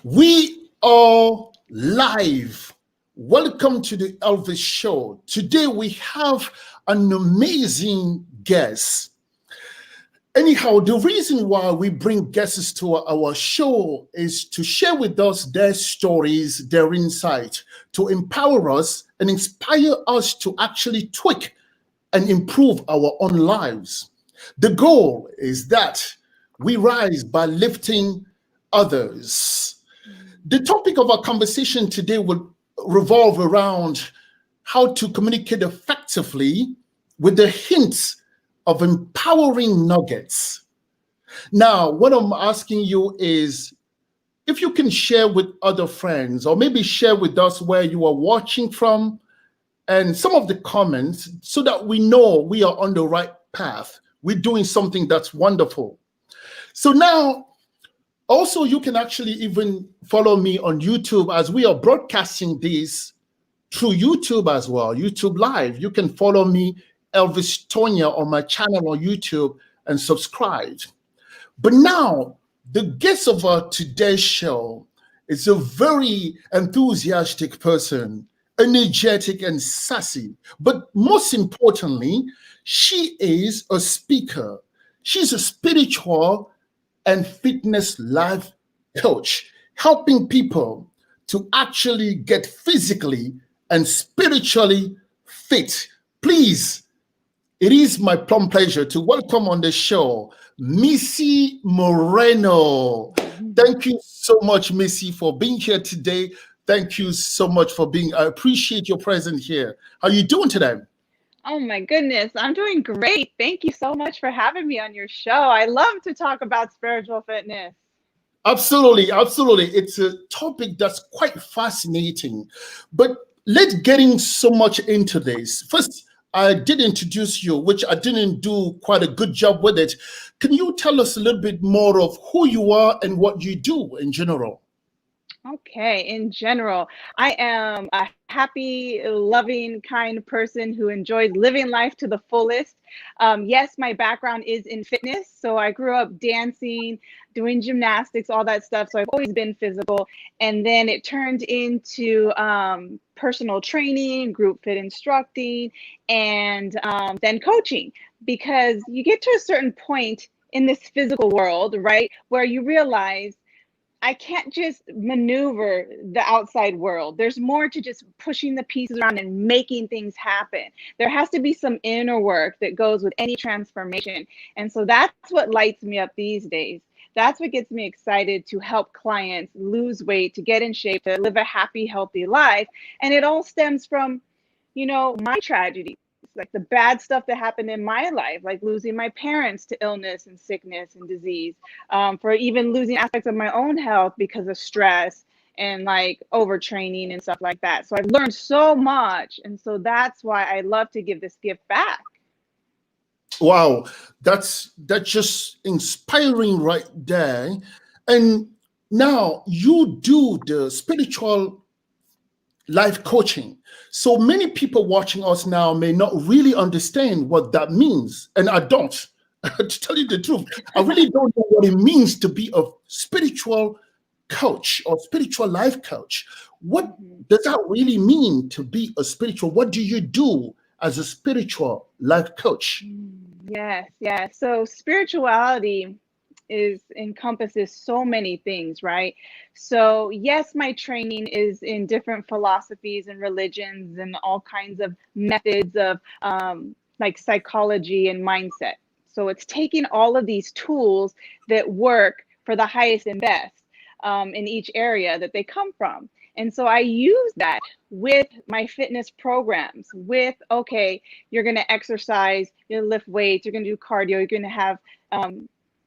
We are live. Welcome to the ELVIS Show. Today we have an amazing guest. Anyhow, the reason why we bring guests to our show is to share with us their stories, their insight, to empower us and inspire us to actually tweak and improve our own lives. The goal is that we rise by lifting others. The topic of our conversation today will revolve around how to communicate effectively with the hints of empowering nuggets. Now, what I'm asking you is if you can share with other friends or maybe share with us where you are watching from and some of the comments so that we know we are on the right path. We're doing something that's wonderful. So now, also, you can actually even follow me on YouTube as we are broadcasting this through YouTube as well, YouTube Live. You can follow me, Elvis Tonya, on my channel on YouTube and subscribe. But now, the guest of our today's show is a very enthusiastic person, energetic and sassy. But most importantly, she is a speaker. She's a spiritual and fitness life coach, helping people to actually get physically and spiritually fit. Please, it is my plum pleasure to welcome on the show, MISSY Moreno. Thank you so much, Missy, for being here today. Thank you so much for being, I appreciate your presence here. How are you doing today? Oh my goodness, I'm doing great. Thank you so much for having me on your show. I love to talk about spiritual fitness. Absolutely, absolutely. It's a topic that's quite fascinating. But let's getting so much into this. First, I did introduce you, which I didn't do quite a good job with it. Can you tell us a little bit more of who you are and what you do in general? Okay, in general, I am a happy, loving, kind person who enjoys living life to the fullest. Yes, my background is in fitness. So I grew up dancing, doing gymnastics, all that stuff. So I've always been physical. And then it turned into personal training, group fit instructing, and then coaching. Because you get to a certain point in this physical world, right, where you realize I can't just maneuver the outside world. There's more to just pushing the pieces around and making things happen. There has to be some inner work that goes with any transformation. And so that's what lights me up these days. That's what gets me excited to help clients lose weight, to get in shape, to live a happy, healthy life. And it all stems from, my tragedy, like the bad stuff that happened in my life, like losing my parents to illness and sickness and disease, for even losing aspects of my own health because of stress and like overtraining and stuff like that. So I've learned so much. And so that's why I love to give this gift back. Wow, that's just inspiring right there. And now you do the spiritual life coaching. So many people watching us now may not really understand what that means. And I don't. To tell you the truth, I really don't know what it means to be a spiritual coach or spiritual life coach. What does that really mean to be a spiritual? What do you do as a spiritual life coach? Yes, yes. So spirituality encompasses so many things, right? So yes, my training is in different philosophies and religions and all kinds of methods of like psychology and mindset. So it's taking all of these tools that work for the highest and best in each area that they come from. And so I use that with my fitness programs with, okay, you're going to exercise, you're going to lift weights, you're going to do cardio, you're going to have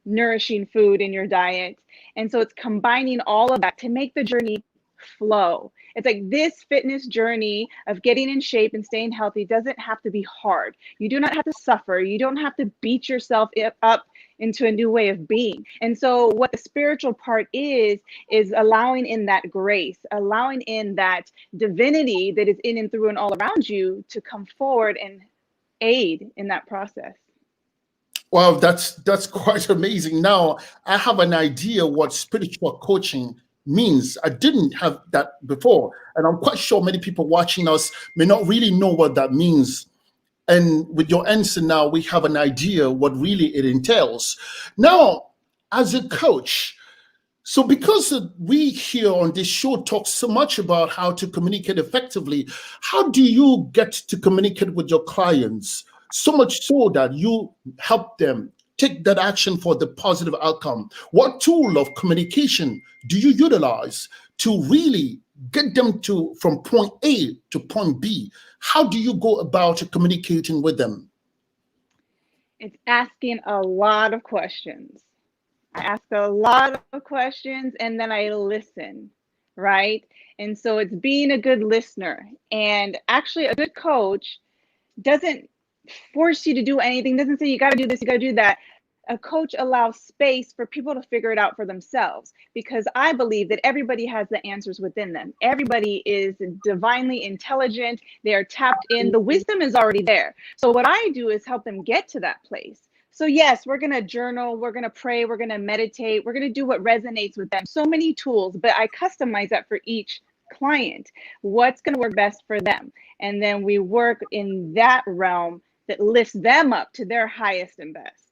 nourishing food in your diet. And so it's combining all of that to make the journey flow. It's like this fitness journey of getting in shape and staying healthy doesn't have to be hard. You do not have to suffer. You don't have to beat yourself up into a new way of being. And so what the spiritual part is allowing in that grace, allowing in that divinity that is in and through and all around you to come forward and aid in that process. Wow, that's quite amazing. Now I have an idea what spiritual coaching means. I didn't have that before. And I'm quite sure many people watching us may not really know what that means. And with your answer now, we have an idea what really it entails. Now, as a coach, so because we here on this show talk so much about how to communicate effectively, how do you get to communicate with your clients so much so that you help them take that action for the positive outcome? What tool of communication do you utilize to really get them to from point A to point B? How do you go about communicating with them? It's asking a lot of questions. I ask a lot of questions and then I listen, right? And so it's being a good listener. And actually, a good coach doesn't force you to do anything, doesn't say you got to do this, you got to do that. A coach allows space for people to figure it out for themselves, because I believe that everybody has the answers within them. Everybody is divinely intelligent. They are tapped in. The wisdom is already there. So what I do is help them get to that place. So yes, we're going to journal, we're going to pray, we're going to meditate, we're going to do what resonates with them. So many tools, but I customize that for each client. What's going to work best for them? And then we work in that realm that lifts them up to their highest and best.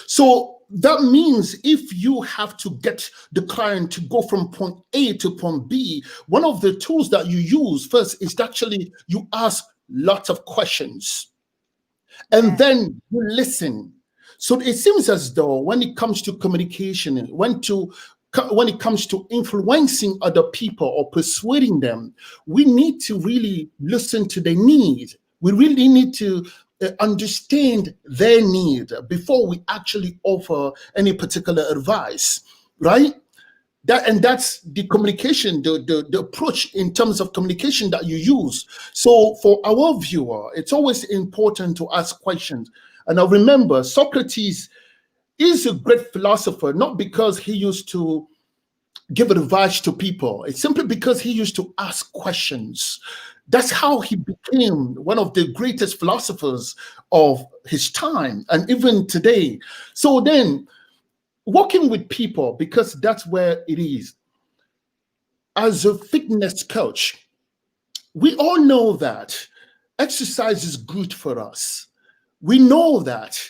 So that means if you have to get the client to go from point A to point B, one of the tools that you use first is actually you ask lots of questions and then you listen. So it seems as though when it comes to communication, when it comes to influencing other people or persuading them, we need to really listen to their need. We really need to understand their need before we actually offer any particular advice, right? That's the communication, the approach in terms of communication that you use. So for our viewer, it's always important to ask questions. And now remember, Socrates is a great philosopher, not because he used to give advice to people. It's simply because he used to ask questions. That's how he became one of the greatest philosophers of his time and even today. So then, working with people, because that's where it is. As a fitness coach, we all know that exercise is good for us. We know that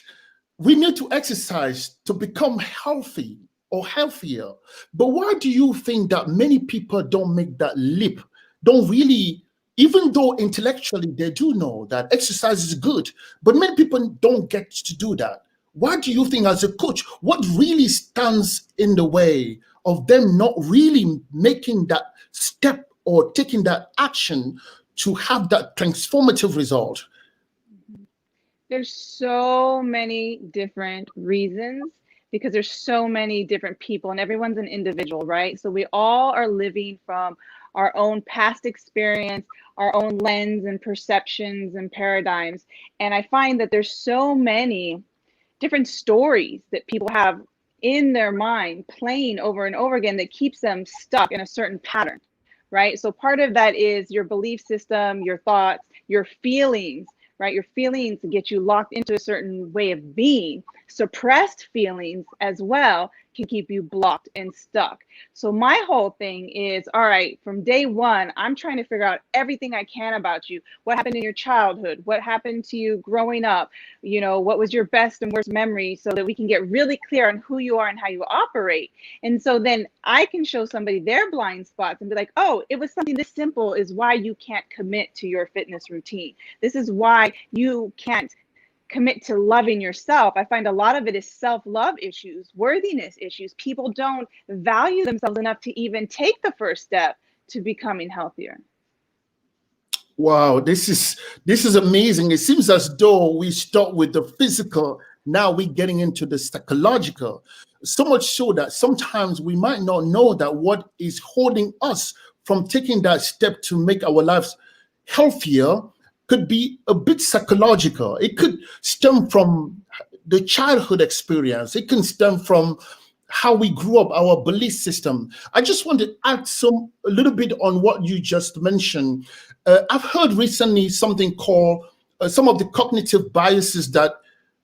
we need to exercise to become healthy or healthier. But why do you think that many people don't make that leap? Don't really, even though intellectually they do know that exercise is good, but many people don't get to do that. Why do you think, as a coach, what really stands in the way of them not really making that step or taking that action to have that transformative result? There's so many different reasons, because there's so many different people and everyone's an individual, right? So we all are living from our own past experience, our own lens and perceptions and paradigms. And I find that there's so many different stories that people have in their mind playing over and over again that keeps them stuck in a certain pattern, right? So part of that is your belief system, your thoughts, your feelings, right? Your feelings get you locked into a certain way of being. Suppressed feelings as well can keep you blocked and stuck. So my whole thing is, all right, from day one, I'm trying to figure out everything I can about you. What happened in your childhood? What happened to you growing up? You know, what was your best and worst memory, so that we can get really clear on who you are and how you operate. And so then I can show somebody their blind spots and be like, oh, it was something this simple is why you can't commit to your fitness routine. This is why you can't commit to loving yourself. I find a lot of it is self-love issues, worthiness issues. People don't value themselves enough to even take the first step to becoming healthier. Wow, this is amazing. It seems as though we start with the physical, now we're getting into the psychological. So much so that sometimes we might not know that what is holding us from taking that step to make our lives healthier could be a bit psychological. It could stem from the childhood experience. It can stem from how we grew up, our belief system. I just want to add a little bit on what you just mentioned. I've heard recently something called some of the cognitive biases that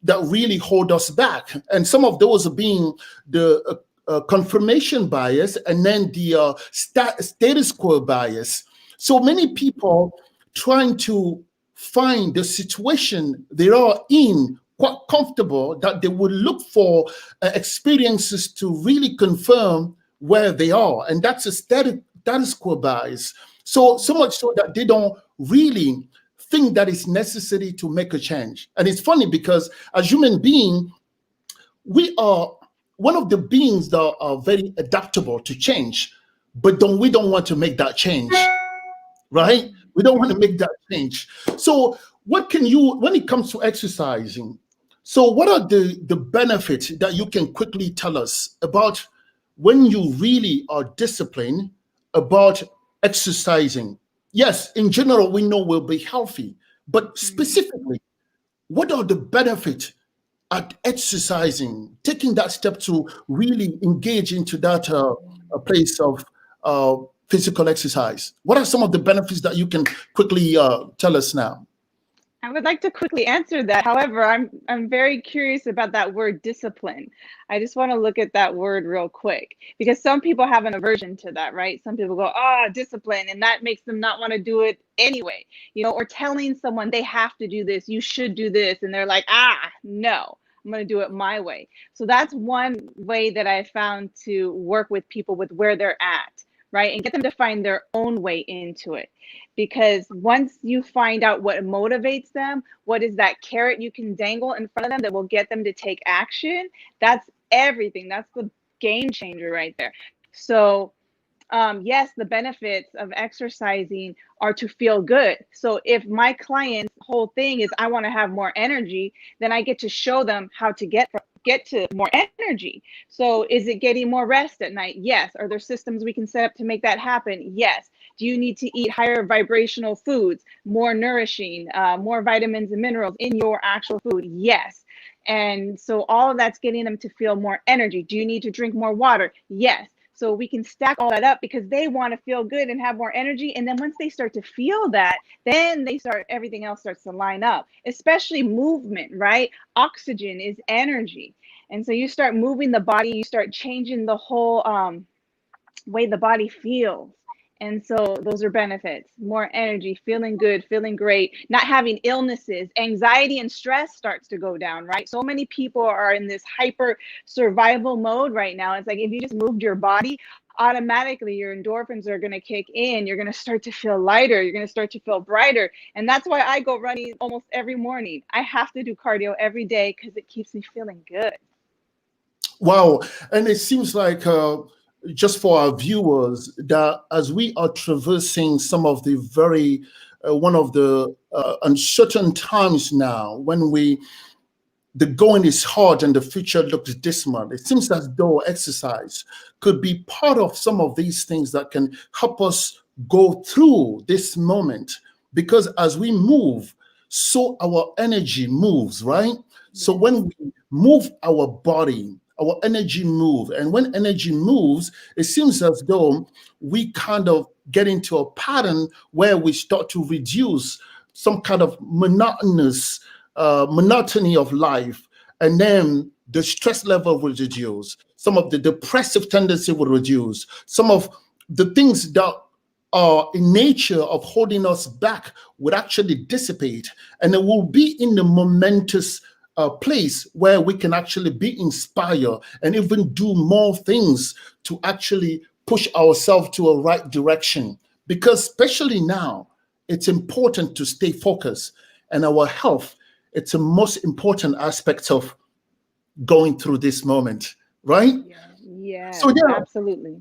really hold us back, and some of those being the confirmation bias, and then the status quo bias. So many people trying to find the situation they are in quite comfortable that they would look for experiences to really confirm where they are, and that's a status quo bias. So much so that they don't really think that it's necessary to make a change. And it's funny because as human beings, we are one of the beings that are very adaptable to change, but we don't want to make that change, right? We don't want to make that change. So what can you, when it comes to exercising, so what are the benefits that you can quickly tell us about when you really are disciplined about exercising? Yes, in general, we know we'll be healthy, but specifically, what are the benefits at exercising, taking that step to really engage into that a place of uh, physical exercise? What are some of the benefits that you can quickly tell us now? I would like to quickly answer that. However, I'm very curious about that word discipline. I just want to look at that word real quick because some people have an aversion to that, right? Some people go, "Ah, discipline," and that makes them not want to do it anyway. Or telling someone they have to do this, you should do this, and they're like, "Ah, no. I'm going to do it my way." So that's one way that I found to work with people with where they're at, right? And get them to find their own way into it. Because once you find out what motivates them, what is that carrot you can dangle in front of them that will get them to take action, that's everything. That's the game changer right there. So, yes, the benefits of exercising are to feel good. So if my client's whole thing is I want to have more energy, then I get to show them how to get to more energy. So is it getting more rest at night? Yes. Are there systems we can set up to make that happen? Yes. Do you need to eat higher vibrational foods, more nourishing, more vitamins and minerals in your actual food? Yes. And so all of that's getting them to feel more energy. Do you need to drink more water? Yes. So we can stack all that up because they want to feel good and have more energy. And then once they start to feel that, then everything else starts to line up, especially movement, right? Oxygen is energy. And so you start moving the body, you start changing the whole way the body feels. And so those are benefits: more energy, feeling good, feeling great, not having illnesses, anxiety and stress starts to go down, right? So many people are in this hyper survival mode right now. It's like if you just moved your body, automatically your endorphins are going to kick in. You're going to start to feel lighter. You're going to start to feel brighter. And that's why I go running almost every morning. I have to do cardio every day because it keeps me feeling good. Wow. And it seems like, just for our viewers, that as we are traversing some of the very, one of the uncertain times now, when the going is hard and the future looks dismal, it seems as though exercise could be part of some of these things that can help us go through this moment. Because as we move, so our energy moves, right? So when we move our body, our energy move. And when energy moves, it seems as though we kind of get into a pattern where we start to reduce some kind of monotony of life. And then the stress level will reduce. Some of the depressive tendency will reduce. Some of the things that are in nature of holding us back would actually dissipate. And it will be in the momentous place where we can actually be inspired and even do more things to actually push ourselves to a right direction. Because especially now, it's important to stay focused, and our health, it's the most important aspect of going through this moment, right? Yeah. Yes, So yeah, absolutely.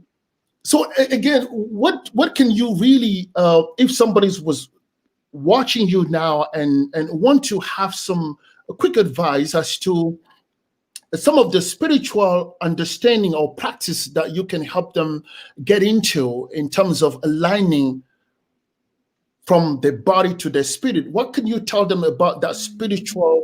so again, what can you really, if somebody was watching you now and want to have some quick advice as to some of the spiritual understanding or practice that you can help them get into in terms of aligning from the body to the spirit, what can you tell them about that spiritual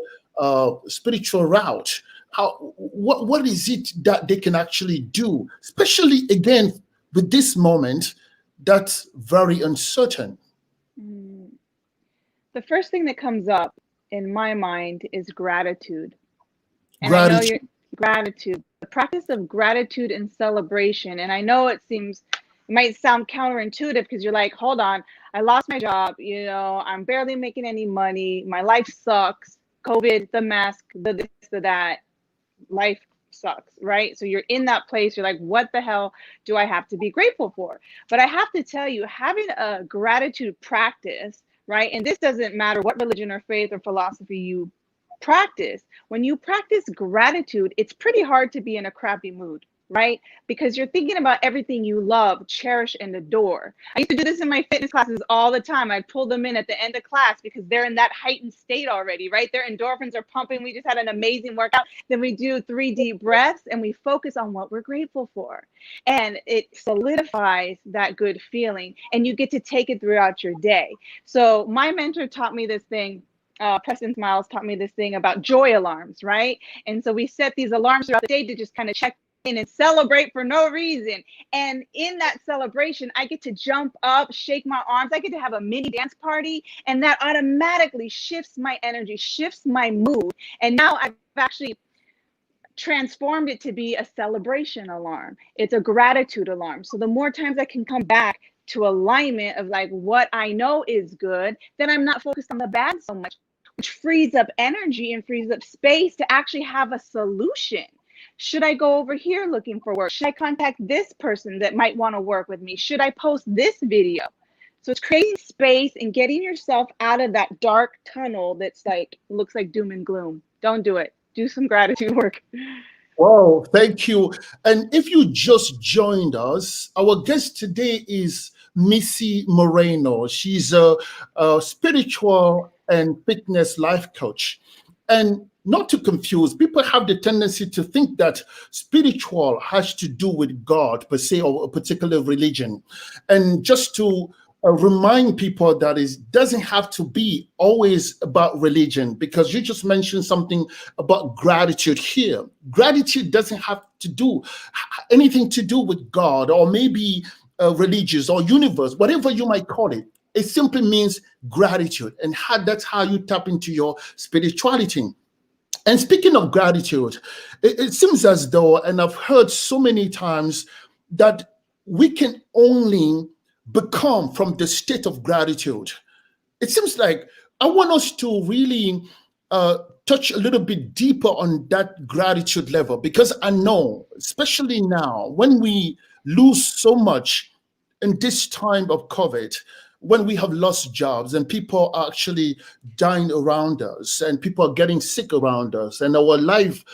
route? How, what is it that they can actually do, especially again with this moment that's very uncertain? Mm. The first thing that comes up in my mind is gratitude. And I know you're Gratitude. Gratitude, the practice of gratitude and celebration. And I know it might sound counterintuitive because you're like, hold on, I lost my job, I'm barely making any money, my life sucks, COVID, the mask, the this, the that, life sucks, right? So you're in that place, you're like, what the hell do I have to be grateful for? But I have to tell you, having a gratitude practice, right? And this doesn't matter what religion or faith or philosophy you practice. When you practice gratitude, it's pretty hard to be in a crappy mood, right? Because you're thinking about everything you love, cherish, and adore. I used to do this in my fitness classes all the time. I'd pull them in at the end of class because they're in that heightened state already, right? Their endorphins are pumping. We just had an amazing workout. Then we do 3 deep breaths and we focus on what we're grateful for. And it solidifies that good feeling and you get to take it throughout your day. So my mentor taught me this thing. Preston Smiles taught me this thing about joy alarms, right? And so we set these alarms throughout the day to just kind of check in and celebrate for no reason. And in that celebration, I get to jump up, shake my arms. I get to have a mini dance party. And that automatically shifts my energy, shifts my mood. And now I've actually transformed it to be a celebration alarm. It's a gratitude alarm. So the more times I can come back to alignment of like what I know is good, then I'm not focused on the bad so much, which frees up energy and frees up space to actually have a solution. Should I go over here looking for work? Should I contact this person that might want to work with me? Should I post this video? So it's creating space and getting yourself out of that dark tunnel that's like, looks like doom and gloom. Don't do it. Do some gratitude work. Wow, thank you. And if you just joined us, our guest today is Missy Moreno. She's a spiritual and fitness life coach. And not to confuse, people have the tendency to think that spiritual has to do with God per se or a particular religion. And just to remind people that it doesn't have to be always about religion, because you just mentioned something about gratitude here. Gratitude doesn't have to do anything to do with God or maybe religious or universe, whatever you might call it. It simply means gratitude, and that's how you tap into your spirituality. And speaking of gratitude, it seems as though, and I've heard so many times, that we can only become from the state of gratitude. It seems like I want us to really touch a little bit deeper on that gratitude level, because I know, especially now, when we lose so much in this time of COVID, when we have lost jobs and people are actually dying around us and people are getting sick around us and our life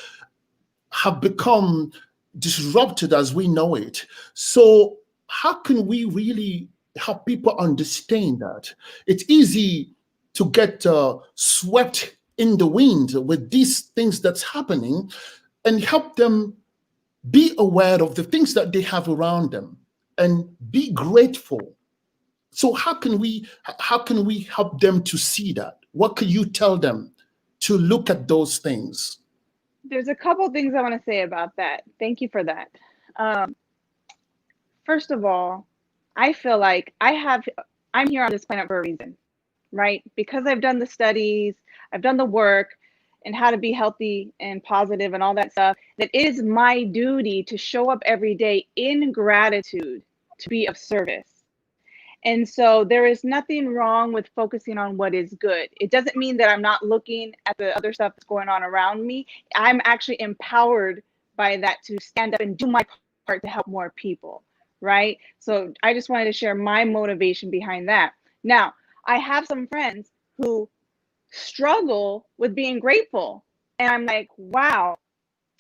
have become disrupted as we know it. So how can we really help people understand that? It's easy to get swept in the wind with these things that's happening, and help them be aware of the things that they have around them and be grateful. So how can we help them to see that? What can you tell them to look at those things? There's a couple things I want to say about that. Thank you for that. First of all, I feel like I'm here on this planet for a reason, right? Because I've done the studies, I've done the work and how to be healthy and positive and all that stuff, that it is my duty to show up every day in gratitude, to be of service. And so there is nothing wrong with focusing on what is good. It doesn't mean that I'm not looking at the other stuff that's going on around me. I'm actually empowered by that to stand up and do my part to help more people, right? So I just wanted to share my motivation behind that. Now, I have some friends who struggle with being grateful. And I'm like, wow,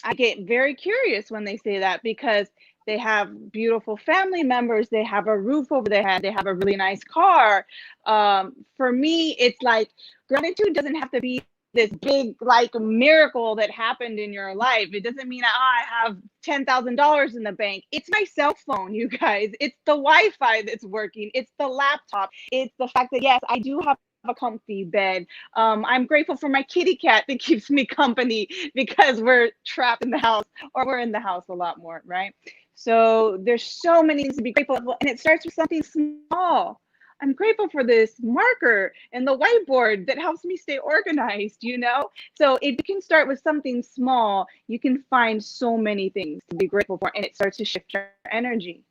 I get very curious when they say that, because they have beautiful family members, they have a roof over their head, they have a really nice car. For me, it's like gratitude doesn't have to be this big like miracle that happened in your life. It doesn't mean I have $10,000 in the bank. It's my cell phone, you guys. It's the Wi-Fi that's working. It's the laptop. It's the fact that, yes, I do have a comfy bed. I'm grateful for my kitty cat that keeps me company because we're trapped in the house, or we're in the house a lot more, right? So there's so many things to be grateful for, and it starts with something small. I'm grateful for this marker and the whiteboard that helps me stay organized, you know? So if you can start with something small, you can find so many things to be grateful for, and it starts to shift your energy.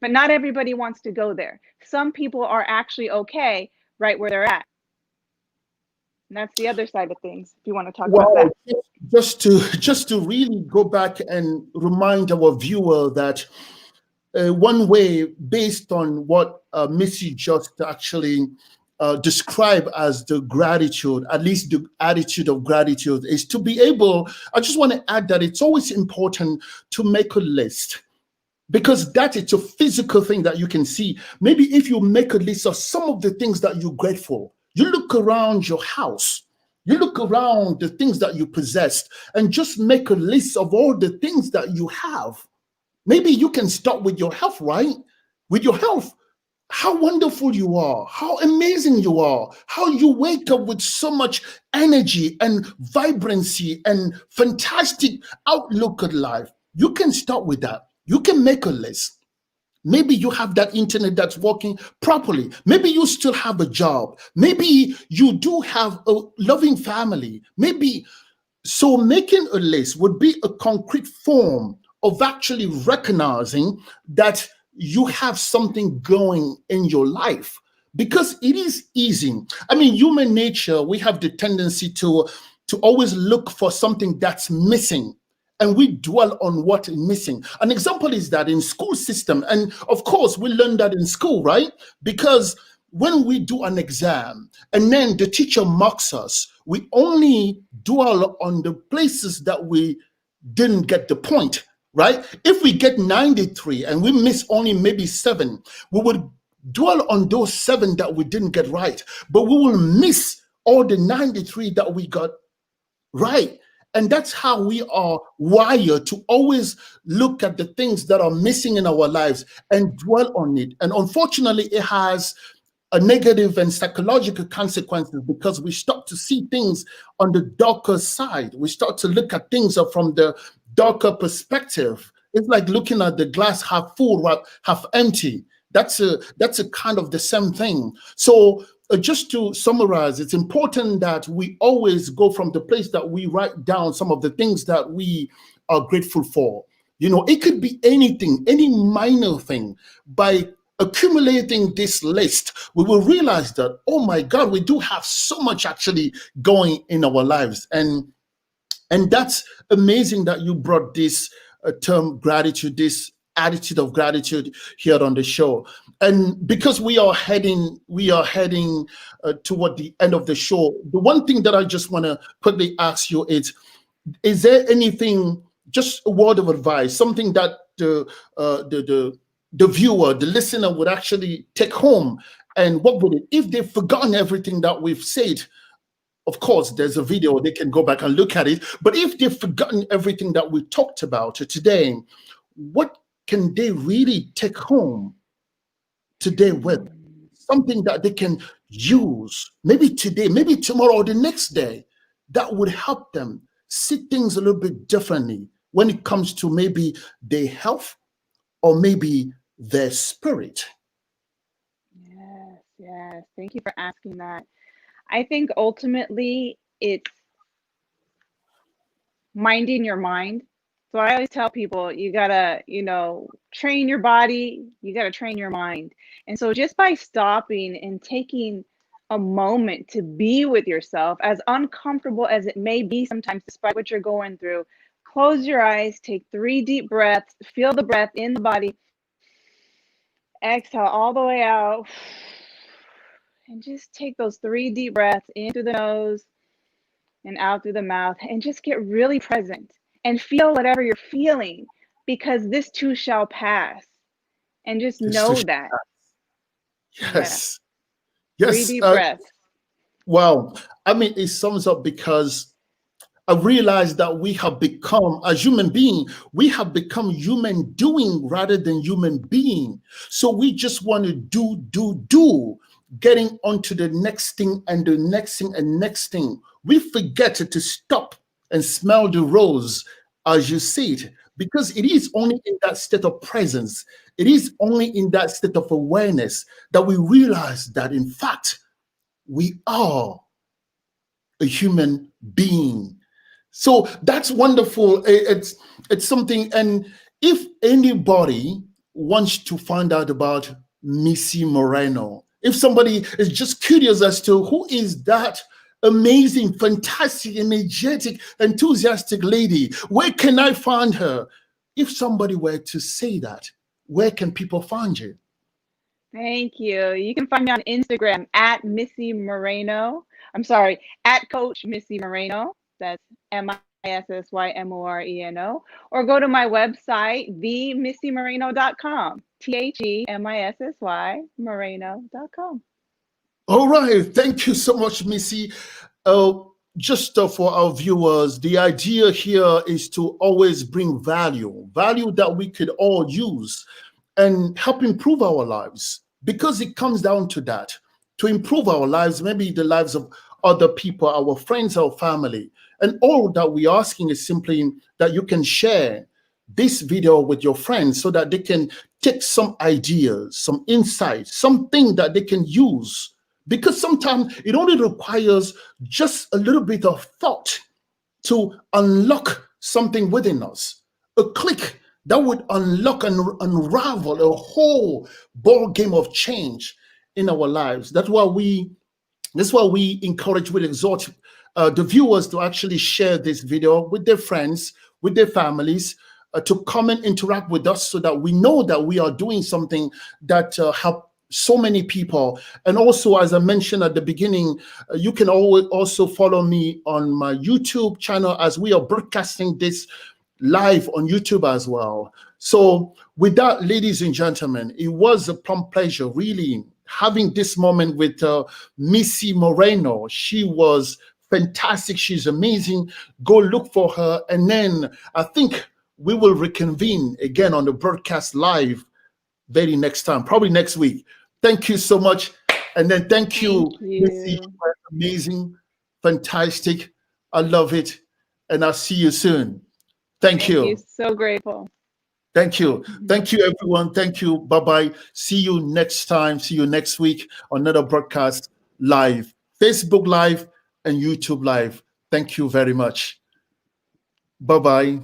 But not everybody wants to go there. Some people are actually okay right where they're at. And that's the other side of things, if you want to talk about Well, that. just to really go back and remind our viewer that one way, based on what Missy just actually described as the gratitude, at least the attitude of gratitude, is to be able. I just want to add that it's always important to make a list, because that is a physical thing that you can see. Maybe if you make a list of some of the things that you're grateful, you look around your house, you look around the things that you possess, and just make a list of all the things that you have. Maybe you can start with your health, right? With your health, how wonderful you are, how amazing you are, how you wake up with so much energy and vibrancy and fantastic outlook at life. You can start with that. You can make a list. Maybe you have that internet that's working properly. Maybe you still have a job. Maybe you do have a loving family. Maybe so making a list would be a concrete form of actually recognizing that you have something going in your life, because it is easy. I mean, human nature, we have the tendency to always look for something that's missing, and we dwell on what is missing. An example is that in school system, and of course we learn that in school, right? Because when we do an exam and then the teacher marks us, we only dwell on the places that we didn't get the point, right? If we get 93 and we miss only maybe 7, we would dwell on those 7 that we didn't get right, but we will miss all the 93 that we got right. And that's how we are wired to always look at the things that are missing in our lives and dwell on it. And unfortunately, it has a negative and psychological consequences, because we start to see things on the darker side. We start to look at things from the darker perspective. It's like looking at the glass half full, half empty. That's a kind of the same thing. So just to summarize, it's important that we always go from the place that we write down some of the things that we are grateful for. You know, it could be anything, any minor thing. By accumulating this list, we will realize that, oh my God, we do have so much actually going in our lives. And that's amazing that you brought this term gratitude, this attitude of gratitude here on the show. And because we are heading toward the end of the show, the one thing that I just want to quickly ask you is there anything, just a word of advice, something that the viewer, the listener would actually take home, and what would it, if they've forgotten everything that we've said? Of course, there's a video, they can go back and look at it. But if they've forgotten everything that we talked about today, what can they really take home today with? Something that they can use, maybe today, maybe tomorrow, or the next day, that would help them see things a little bit differently when it comes to maybe their health or maybe their spirit. Yes, yes. Thank you for asking that. I think ultimately it's minding your mind. So I always tell people you gotta, train your body, you gotta train your mind. And so just by stopping and taking a moment to be with yourself, as uncomfortable as it may be sometimes, despite what you're going through, close your eyes, take 3 deep breaths, feel the breath in the body, exhale all the way out, and just take those 3 deep breaths in through the nose and out through the mouth, and just get really present and feel whatever you're feeling, because this too shall pass. And just This too know shall that. pass. Yeah. Yes. 3 Yes. deep breaths. Wow. I mean, it sums up, because I realized that we have become, as human being, we have become human doing rather than human being. So we just want to do, getting onto the next thing and the next thing and next thing. We forget to stop and smell the rose as you see it, because it is only in that state of presence, it is only in that state of awareness that we realize that, in fact, we are a human being. So that's wonderful. It's something. And if anybody wants to find out about Missy Moreno, if somebody is just curious as to who is that amazing, fantastic, energetic, enthusiastic lady, where can I find her? If somebody were to say that, where can people find you? Thank you. You can find me on Instagram at Missy Moreno. I'm sorry, at Coach Missy Moreno. That's MISSYMORENO. Or go to my website, themissymoreno.com. THEMISSY Moreno.com. All right. Thank you so much, Missy. Uh, just for our viewers, the idea here is to always bring value that we could all use and help improve our lives, because it comes down to that, to improve our lives, maybe the lives of other people, our friends, our family. And all that we're asking is simply that you can share this video with your friends so that they can take some ideas, some insights, something that they can use. Because sometimes it only requires just a little bit of thought to unlock something within us. A click that would unlock and unravel a whole ball game of change in our lives. That's why we encourage, we exhort the viewers to actually share this video with their friends, with their families, to come and interact with us, so that we know that we are doing something that help so many people. And also, as I mentioned at the beginning, you can always also follow me on my YouTube channel, as we are broadcasting this live on YouTube as well. So with that, ladies and gentlemen, it was a plumb pleasure really having this moment with Missy Moreno. She was fantastic. She's amazing. Go look for her. And then I think we will reconvene again on the broadcast live very next time, probably next week. Thank you so much. And then thank you, Missy. You were amazing, fantastic. I love it. And I'll see you soon. Thank you. So grateful. Thank you. Thank you, everyone. Thank you. Bye-bye. See you next time. See you next week on another broadcast live, Facebook Live and YouTube Live. Thank you very much. Bye-bye.